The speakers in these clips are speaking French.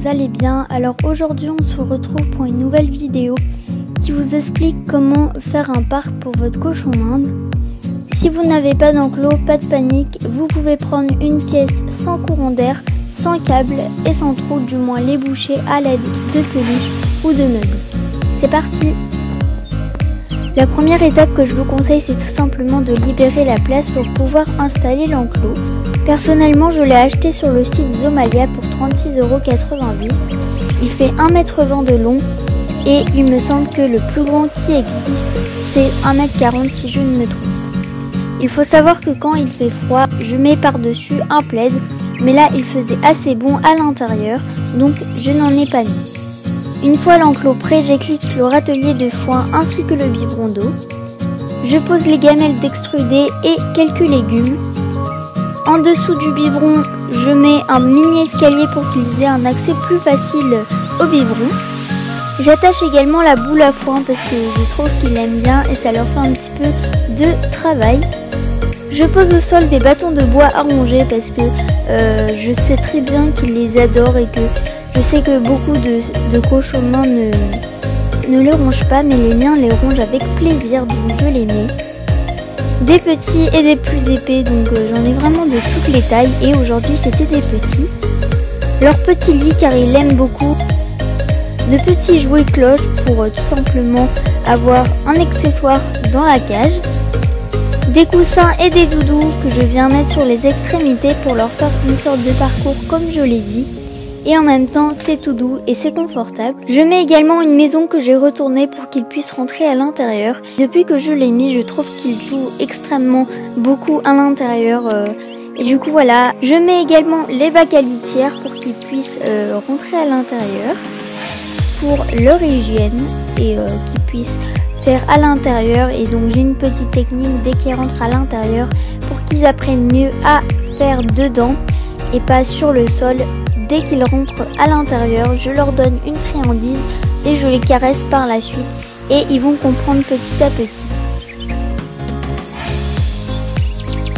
allez bien. Alors aujourd'hui on se retrouve pour une nouvelle vidéo qui vous explique comment faire un parc pour votre cochon d'Inde. Si vous n'avez pas d'enclos, pas de panique, vous pouvez prendre une pièce sans courant d'air, sans câble et sans trou, du moins les boucher à l'aide de peluches ou de meubles. C'est parti! La première étape que je vous conseille, c'est tout simplement de libérer la place pour pouvoir installer l'enclos. Personnellement, je l'ai acheté sur le site Zomalia pour 36,90 €. Il fait 1,20 m de long et il me semble que le plus grand qui existe, c'est 1,40 m si je ne me trompe. Il faut savoir que quand il fait froid, je mets par-dessus un plaid, mais là il faisait assez bon à l'intérieur, donc je n'en ai pas mis. Une fois l'enclos prêt, j'éclipse le râtelier de foin ainsi que le biberon d'eau. Je pose les gamelles d'extrudés et quelques légumes. En dessous du biberon, je mets un mini escalier pour qu'ils aient un accès plus facile au biberon. J'attache également la boule à foin parce que je trouve qu'ils l'aiment bien et ça leur fait un petit peu de travail. Je pose au sol des bâtons de bois à ronger parce que je sais très bien qu'ils les adorent et que je sais que beaucoup de cochons ne les rongent pas, mais les miens les rongent avec plaisir, donc je les mets. Des petits et des plus épais, donc j'en ai vraiment de toutes les tailles et aujourd'hui c'était des petits. Leur petit lit car ils l'aiment beaucoup. De petits jouets cloches pour tout simplement avoir un accessoire dans la cage. Des coussins et des doudous que je viens mettre sur les extrémités pour leur faire une sorte de parcours comme je l'ai dit. Et en même temps c'est tout doux et c'est confortable. Je mets également une maison que j'ai retournée pour qu'ils puissent rentrer à l'intérieur. Depuis que je l'ai mis, je trouve qu'ils jouent extrêmement beaucoup à l'intérieur. Et du coup voilà, je mets également les bacs à litière pour qu'ils puissent rentrer à l'intérieur pour leur hygiène et qu'ils puissent faire à l'intérieur. Et donc j'ai une petite technique dès qu'ils rentrent à l'intérieur pour qu'ils apprennent mieux à faire dedans et pas sur le sol. Dès qu'ils rentrent à l'intérieur, je leur donne une friandise et je les caresse par la suite et ils vont comprendre petit à petit.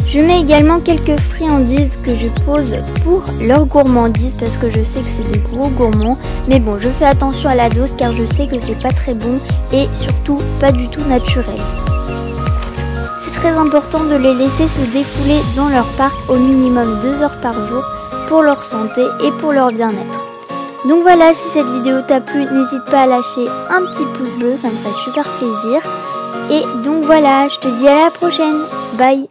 Je mets également quelques friandises que je pose pour leur gourmandise parce que je sais que c'est des gros gourmands. Mais bon, je fais attention à la dose car je sais que c'est pas très bon et surtout pas du tout naturel. C'est très important de les laisser se défouler dans leur parc au minimum 2 heures par jour pour leur santé et pour leur bien-être. Donc voilà, si cette vidéo t'a plu, n'hésite pas à lâcher un petit pouce bleu, ça me ferait super plaisir. Et donc voilà, je te dis à la prochaine. Bye.